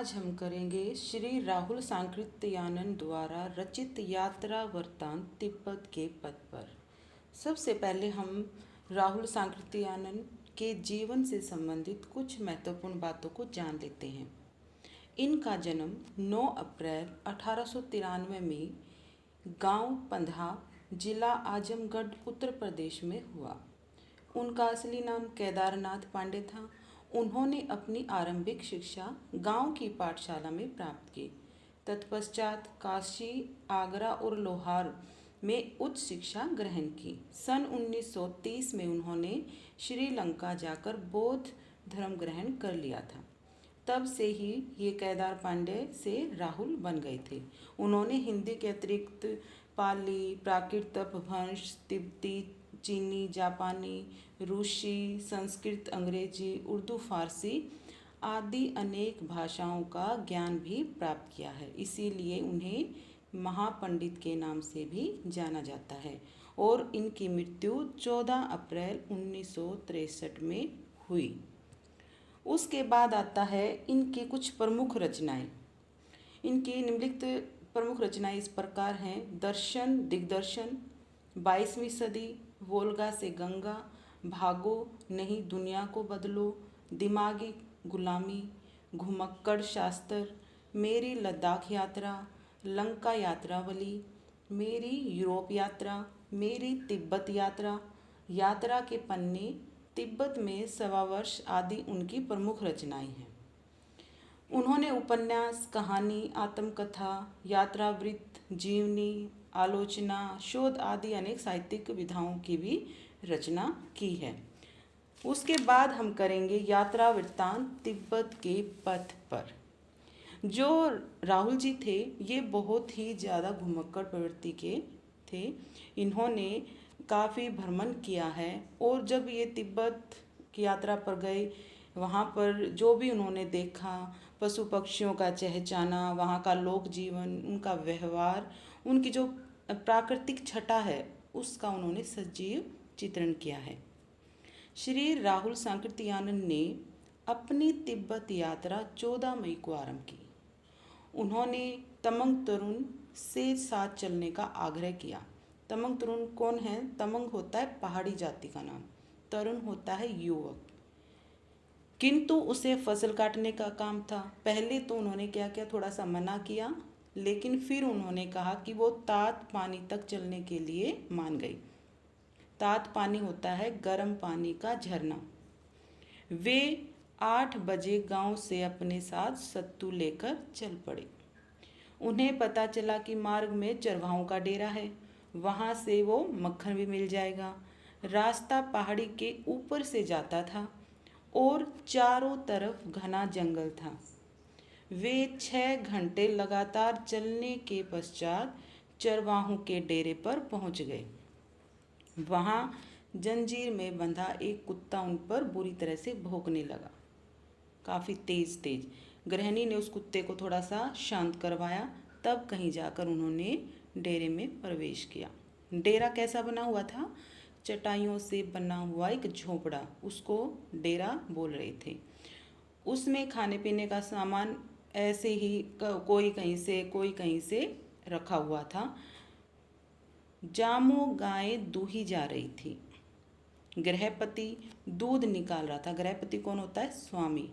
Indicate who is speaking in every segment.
Speaker 1: आज हम करेंगे श्री राहुल सांकृत्यानंद द्वारा रचित यात्रा वृत्तांत तिब्बत के पथ पर। सबसे पहले हम राहुल सांकृत्यानंद के जीवन से संबंधित कुछ महत्वपूर्ण बातों को जान लेते हैं। इनका जन्म 9 अप्रैल 1893 में गांव पंधा, जिला आजमगढ़, उत्तर प्रदेश में हुआ। उनका असली नाम केदारनाथ पांडे था। उन्होंने अपनी आरंभिक शिक्षा गांव की पाठशाला में प्राप्त की। तत्पश्चात काशी, आगरा और लोहार में उच्च शिक्षा ग्रहण की। सन 1930 में उन्होंने श्रीलंका जाकर बौद्ध धर्म ग्रहण कर लिया था। तब से ही ये केदार पांडे से राहुल बन गए थे। उन्होंने हिंदी के अतिरिक्त पाली, प्राकृत, अपभ्रंश, तिब्बती, चीनी, जापानी, रूसी, संस्कृत, अंग्रेजी, उर्दू, फारसी आदि अनेक भाषाओं का ज्ञान भी प्राप्त किया है। इसीलिए उन्हें महापंडित के नाम से भी जाना जाता है और इनकी मृत्यु 14 अप्रैल 1963 में हुई। उसके बाद आता है इनकी कुछ प्रमुख रचनाएं। इनकी निम्नलिखित प्रमुख रचनाएं इस प्रकार हैं: दर्शन, दिग्दर्शन, 22वीं सदी, वोल्गा से गंगा, भागो नहीं दुनिया को बदलो, दिमागी गुलामी, घुमक्कड़ शास्त्र, मेरी लद्दाख यात्रा, लंका यात्रावली, मेरी यूरोप यात्रा, मेरी तिब्बत यात्रा, यात्रा के पन्ने, तिब्बत में 1.25 वर्ष आदि उनकी प्रमुख रचनाएं हैं। उन्होंने उपन्यास, कहानी, आत्मकथा, यात्रावृत्त, जीवनी, आलोचना, शोध आदि अनेक साहित्यिक विधाओं की भी रचना की है। उसके बाद हम करेंगे यात्रा वृत्तांत तिब्बत के पथ पर। जो राहुल जी थे ये बहुत ही ज़्यादा घुमक्कड़ प्रवृत्ति के थे। इन्होंने काफ़ी भ्रमण किया है और जब ये तिब्बत की यात्रा पर गए, वहाँ पर जो भी उन्होंने देखा, पशु पक्षियों का चहचहाना, वहाँ का लोक जीवन, उनका व्यवहार, उनकी जो प्राकृतिक छटा है उसका उन्होंने सजीव चित्रण किया है। श्री राहुल सांकृत्यानंद ने अपनी तिब्बत यात्रा 14 मई को आरंभ की। उन्होंने तमंग तरुण से साथ चलने का आग्रह किया। तमंग तरुण कौन है? तमंग होता है पहाड़ी जाति का नाम, तरुण होता है युवक। किंतु उसे फसल काटने का काम था। पहले तो उन्होंने क्या किया, थोड़ा सा मना किया, लेकिन फिर उन्होंने कहा कि वो तात पानी तक चलने के लिए मान गई। तात पानी होता है गर्म पानी का झरना। वे 8 बजे गांव से अपने साथ सत्तू लेकर चल पड़े। उन्हें पता चला कि मार्ग में चरवाहों का डेरा है, वहां से वो मक्खन भी मिल जाएगा। रास्ता पहाड़ी के ऊपर से जाता था और चारों तरफ घना जंगल था। वे 6 घंटे लगातार चलने के पश्चात चरवाहों के डेरे पर पहुंच गए। वहां जंजीर में बंधा एक कुत्ता उन पर बुरी तरह से भौंकने लगा, काफ़ी तेज। गृहिणी ने उस कुत्ते को थोड़ा सा शांत करवाया, तब कहीं जाकर उन्होंने डेरे में प्रवेश किया। डेरा कैसा बना हुआ था? चटाइयों से बना हुआ एक झोपड़ा, उसको डेरा बोल रहे थे। उसमें खाने पीने का सामान ऐसे ही कोई कहीं से रखा हुआ था। जामो गायें दूही जा रही थी। गृहपति दूध निकाल रहा था। गृहपति कौन होता है? स्वामी।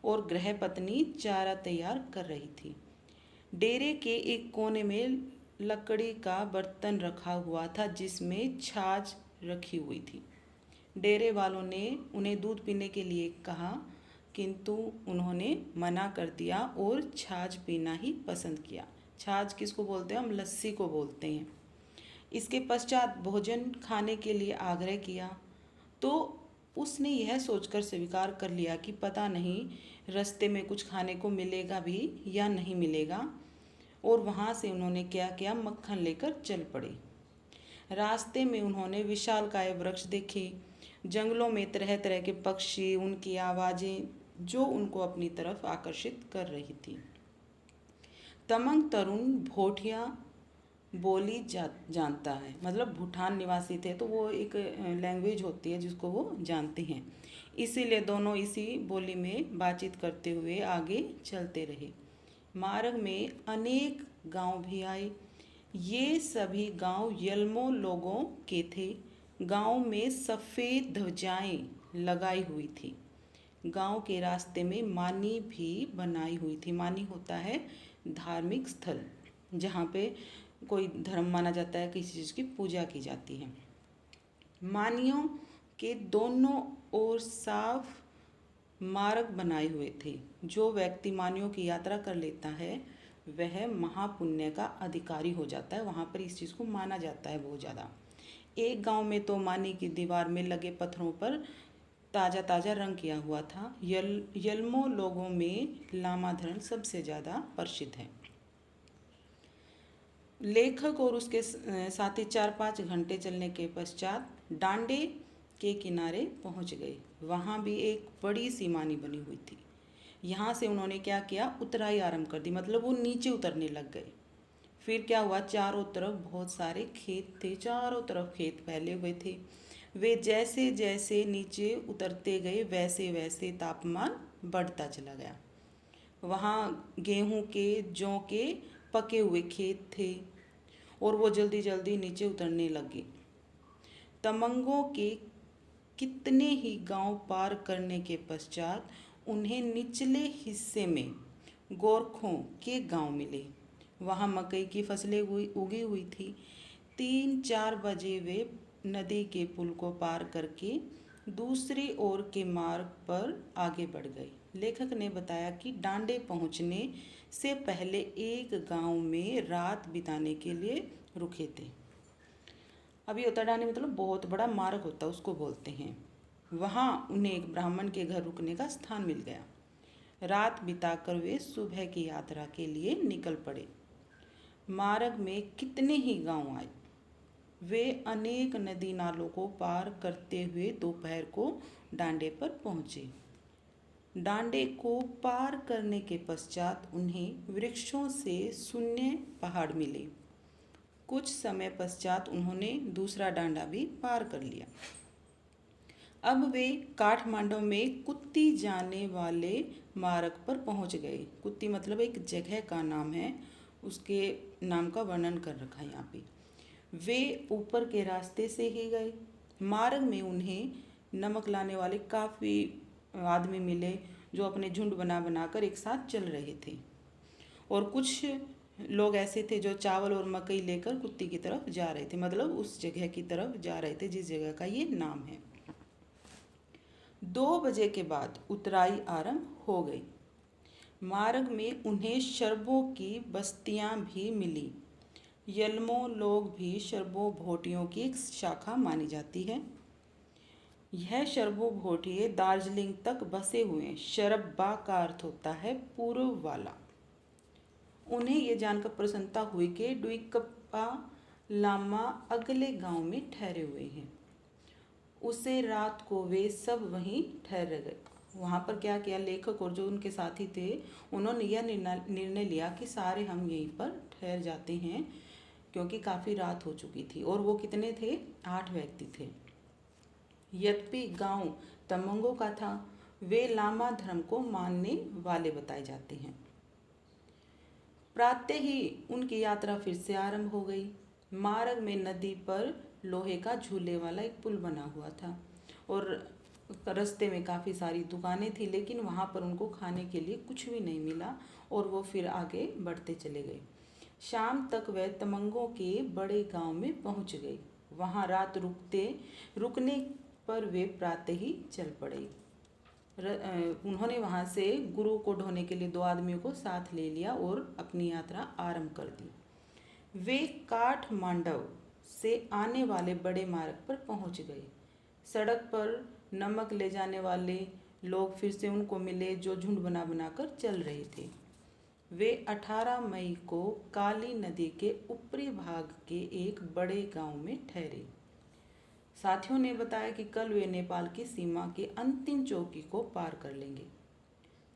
Speaker 1: और गृहपत्नी चारा तैयार कर रही थी। डेरे के एक कोने में लकड़ी का बर्तन रखा हुआ था जिसमें छाछ रखी हुई थी। डेरे वालों ने उन्हें दूध पीने के लिए कहा, किंतु उन्होंने मना कर दिया और छाछ पीना ही पसंद किया। छाछ किसको बोलते हैं? हम लस्सी को बोलते हैं। इसके पश्चात भोजन खाने के लिए आग्रह किया तो उसने यह सोचकर स्वीकार कर लिया कि पता नहीं रास्ते में कुछ खाने को मिलेगा भी या नहीं मिलेगा, और वहाँ से उन्होंने क्या किया, मक्खन लेकर चल पड़े। रास्ते में उन्होंने विशालकाय वृक्ष देखे, जंगलों में तरह तरह के पक्षी, उनकी आवाज़ें जो उनको अपनी तरफ आकर्षित कर रही थी। तमंग तरुण भोटिया बोली जानता है, मतलब भूटान निवासी थे तो वो एक लैंग्वेज होती है जिसको वो जानते हैं। इसीलिए दोनों इसी बोली में बातचीत करते हुए आगे चलते रहे। मार्ग में अनेक गांव भी आए। ये सभी गांव यल्मो लोगों के थे। गांव में सफ़ेद ध्वजाएं लगाई हुई थी। गांव के रास्ते में मानी भी बनाई हुई थी। मानी होता है धार्मिक स्थल, जहाँ पे कोई धर्म माना जाता है, किसी चीज़ की पूजा की जाती है। मानियों के दोनों ओर साफ मार्ग बनाए हुए थे। जो व्यक्ति मानियों की यात्रा कर लेता है वह महापुण्य का अधिकारी हो जाता है। वहाँ पर इस चीज़ को माना जाता है बहुत ज़्यादा। एक गांव में तो मानी की दीवार में लगे पत्थरों पर ताज़ा ताज़ा रंग किया हुआ था। यल्मो लोगों में लामा धर्म सबसे ज़्यादा प्रसिद्ध है। लेखक और उसके साथी 4-5 घंटे चलने के पश्चात डांडे के किनारे पहुंच गए। वहां भी एक बड़ी सी मानी बनी हुई थी। यहाँ से उन्होंने क्या किया, उतराई आरंभ कर दी, मतलब वो नीचे उतरने लग गए। फिर क्या हुआ, चारों तरफ बहुत सारे खेत थे, चारों तरफ खेत फैले हुए थे। वे जैसे जैसे नीचे उतरते गए वैसे वैसे तापमान बढ़ता चला गया। वहाँ गेहूं के, जौ के पके हुए खेत थे और वो जल्दी जल्दी नीचे उतरने लगे। तमंगों के कितने ही गांव पार करने के पश्चात उन्हें निचले हिस्से में गोरखों के गांव मिले। वहाँ मकई की फसलें उगी हुई थी। 3-4 बजे वे नदी के पुल को पार करके दूसरी ओर के मार्ग पर आगे बढ़ गए। लेखक ने बताया कि डांडे पहुंचने से पहले एक गांव में रात बिताने के लिए रुके थे। अब ये होता है डांडे, मतलब बहुत बड़ा मार्ग होता है, उसको बोलते हैं। वहाँ उन्हें एक ब्राह्मण के घर रुकने का स्थान मिल गया। रात बिताकर वे सुबह की यात्रा के लिए निकल पड़े। मार्ग में कितने ही गांव आए। वे अनेक नदी नालों को पार करते हुए दोपहर को डांडे पर पहुँचे। डांडे को पार करने के पश्चात उन्हें वृक्षों से शून्य पहाड़ मिले। कुछ समय पश्चात उन्होंने दूसरा डांडा भी पार कर लिया। अब वे काठमांडू में कुत्ती जाने वाले मार्ग पर पहुंच गए। कुत्ती मतलब एक जगह का नाम है, उसके नाम का वर्णन कर रखा है यहाँ पे। वे ऊपर के रास्ते से ही गए। मार्ग में उन्हें नमक लाने वाले काफ़ी आदमी मिले जो अपने झुंड बना बनाकर एक साथ चल रहे थे। और कुछ लोग ऐसे थे जो चावल और मकई लेकर कुत्ती की तरफ जा रहे थे, मतलब उस जगह की तरफ जा रहे थे जिस जगह का ये नाम है। 2 बजे के बाद उतराई आरंभ हो गई। मार्ग में उन्हें शरबों की बस्तियां भी मिली। यल्मो लोग भी शरबो भोटियों की एक शाखा मानी जाती है। यह शरबो भोटिये दार्जिलिंग तक बसे हुए हैं। शरब्बा का अर्थ होता है पूर्व वाला। उन्हें ये जानकर प्रसन्नता हुई कि डुइकप्पा लामा अगले गांव में ठहरे हुए हैं। उसे रात को वे सब वहीं ठहर गए। वहाँ पर क्या किया लेखक और जो उनके साथी थे, उन्होंने यह निर्णय लिया कि सारे हम यहीं पर ठहर जाते हैं, क्योंकि काफ़ी रात हो चुकी थी। और वो कितने थे, 8 व्यक्ति थे। यद्यपि गांव तमंगों का था, वे लामा धर्म को मानने वाले बताए जाते हैं। प्रातः ही उनकी यात्रा फिर से आरंभ हो गई। मार्ग में नदी पर लोहे का झूले वाला एक पुल बना हुआ था और रास्ते में काफ़ी सारी दुकानें थी, लेकिन वहाँ पर उनको खाने के लिए कुछ भी नहीं मिला और वो फिर आगे बढ़ते चले गए। शाम तक वे तमंगों के बड़े गांव में पहुँच गए। वहाँ रात रुकने पर वे प्रातः ही चल पड़े। उन्होंने वहाँ से गुरु को ढोने के लिए 2 आदमियों को साथ ले लिया और अपनी यात्रा आरंभ कर दी। वे काठमांडू से आने वाले बड़े मार्ग पर पहुँच गए। सड़क पर नमक ले जाने वाले लोग फिर से उनको मिले जो झुंड बना बनाकर चल रहे थे। वे 18 मई को काली नदी के ऊपरी भाग के एक बड़े गांव में ठहरे। साथियों ने बताया कि कल वे नेपाल की सीमा की अंतिम चौकी को पार कर लेंगे।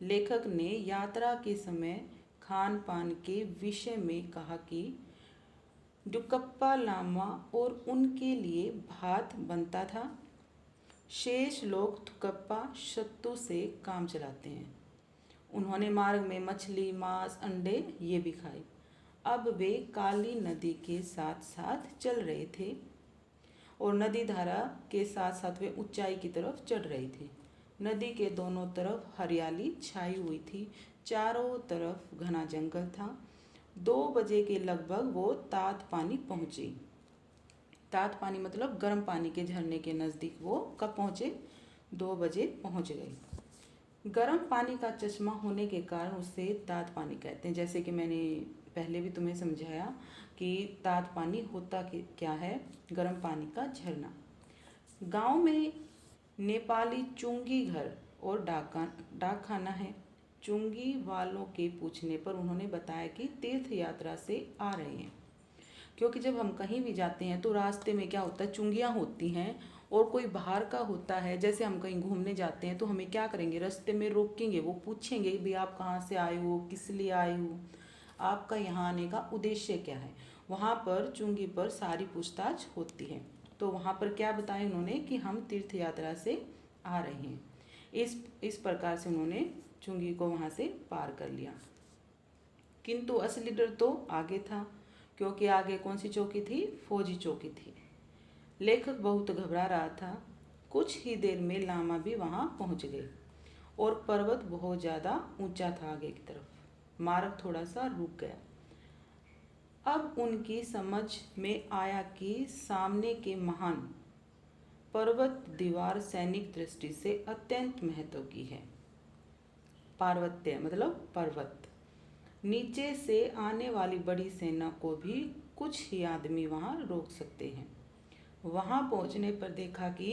Speaker 1: लेखक ने यात्रा के समय खान पान के विषय में कहा कि डुकप्पा लामा और उनके लिए भात बनता था। शेष लोग थुकप्पा सत्तू से काम चलाते हैं। उन्होंने मार्ग में मछली, मांस, अंडे ये भी खाए। अब वे काली नदी के साथ साथ चल रहे थे और नदी धारा के साथ साथ वे ऊंचाई की तरफ चढ़ रहे थे। नदी के दोनों तरफ हरियाली छाई हुई थी, चारों तरफ घना जंगल था। 2 बजे के लगभग वो तात पानी पहुँचे। तात पानी मतलब गर्म पानी के झरने के नज़दीक वो कब पहुँचे? 2 बजे पहुँच गए। गर्म पानी का चश्मा होने के कारण उसे तात पानी कहते हैं। जैसे कि मैंने पहले भी तुम्हें समझाया कि तात पानी होता क्या है? गर्म पानी का झरना। गांव में नेपाली चुंगी घर और डाकखाना है। चुंगी वालों के पूछने पर उन्होंने बताया कि तीर्थ यात्रा से आ रहे हैं, क्योंकि जब हम कहीं भी जाते हैं तो रास्ते में क्या होता है, चुंगियाँ होती हैं और कोई बाहर का होता है। जैसे हम कहीं घूमने जाते हैं तो हमें क्या करेंगे, रास्ते में रोकेंगे, वो पूछेंगे भी आप कहाँ से आए हो, किस लिए आए हो, आपका यहाँ आने का उद्देश्य क्या है। वहाँ पर चुंगी पर सारी पूछताछ होती है। तो वहाँ पर क्या बताया उन्होंने कि हम तीर्थ यात्रा से आ रहे हैं। इस प्रकार से उन्होंने चुंगी को वहाँ से पार कर लिया। किंतु असली डर तो आगे था, क्योंकि आगे कौन सी चौकी थी? फौजी चौकी थी। लेखक बहुत घबरा रहा था। कुछ ही देर में लामा भी वहाँ पहुँच गए और पर्वत बहुत ज़्यादा ऊंचा था आगे की तरफ। मार्ग थोड़ा सा रुक गया। अब उनकी समझ में आया कि सामने के महान पर्वत दीवार सैनिक दृष्टि से अत्यंत महत्व की है। पार्वत्य मतलब पर्वत। नीचे से आने वाली बड़ी सेना को भी कुछ ही आदमी वहाँ रोक सकते हैं। वहाँ पहुँचने पर देखा कि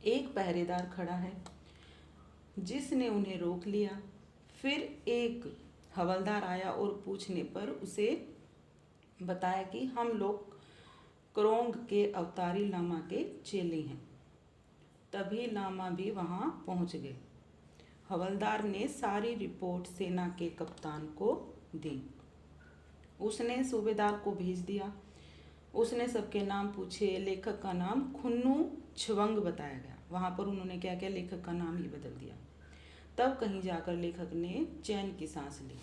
Speaker 1: एक पहरेदार खड़ा है, जिसने उन्हें रोक लिया। फिर एक हवलदार आया और पूछने पर उसे बताया कि हम लोग क्रोंग के अवतारी लामा के चेले हैं। तभी लामा भी वहाँ पहुँच गए। हवलदार ने सारी रिपोर्ट सेना के कप्तान को दी। उसने सूबेदार को भेज दिया। उसने सबके नाम पूछे। लेखक का नाम खुन्नू छवंग बताया गया। वहाँ पर उन्होंने क्या किया, लेखक का नाम ही बदल दिया। तब कहीं जाकर लेखक ने चैन की सांस ली।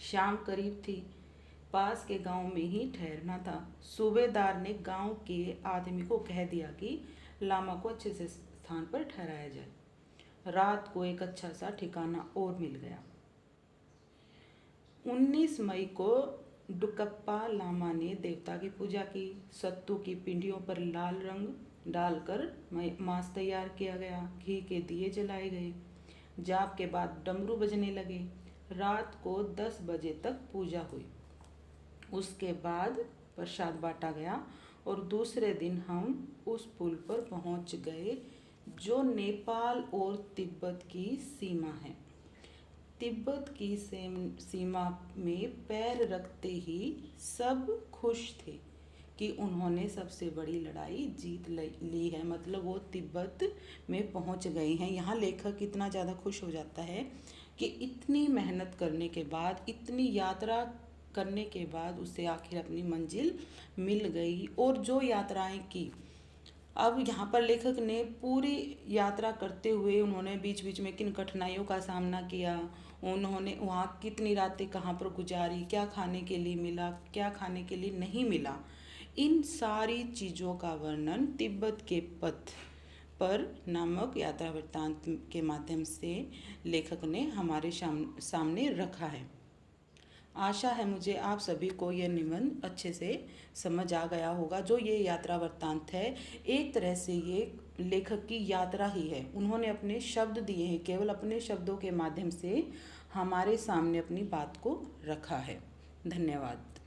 Speaker 1: शाम करीब थी। पास के गांव में ही ठहरना था। सूबेदार ने गांव के आदमी को कह दिया कि लामा को अच्छे से स्थान पर ठहराया जाए। रात को एक अच्छा सा ठिकाना और मिल गया। 19 मई को डुकप्पा लामा ने देवता की पूजा की। सत्तू की पिंडियों पर लाल रंग डालकर मांस तैयार किया गया। घी के दिए जलाए गए। जाप के बाद डमरू बजने लगे। रात को 10 बजे तक पूजा हुई। उसके बाद प्रसाद बांटा गया और दूसरे दिन हम उस पुल पर पहुंच गए जो नेपाल और तिब्बत की सीमा है। तिब्बत की सीमा में पैर रखते ही सब खुश थे कि उन्होंने सबसे बड़ी लड़ाई जीत ली है। मतलब वो तिब्बत में पहुंच गए हैं। यहाँ लेखक इतना ज़्यादा खुश हो जाता है कि इतनी मेहनत करने के बाद, इतनी यात्रा करने के बाद उसे आखिर अपनी मंजिल मिल गई। और जो यात्राएं की, अब यहाँ पर लेखक ने पूरी यात्रा करते हुए उन्होंने बीच बीच में किन कठिनाइयों का सामना किया, उन्होंने वहाँ कितनी रातें कहाँ पर गुजारी, क्या खाने के लिए मिला, क्या खाने के लिए नहीं मिला, इन सारी चीज़ों का वर्णन तिब्बत के पथ पर नामक यात्रा वृत्तांत के माध्यम से लेखक ने हमारे सामने रखा है। आशा है मुझे आप सभी को यह निबंध अच्छे से समझ आ गया होगा। जो ये यात्रा वृत्तांत है, एक तरह से ये लेखक की यात्रा ही है। उन्होंने अपने शब्द दिए हैं, केवल अपने शब्दों के माध्यम से हमारे सामने अपनी बात को रखा है। धन्यवाद।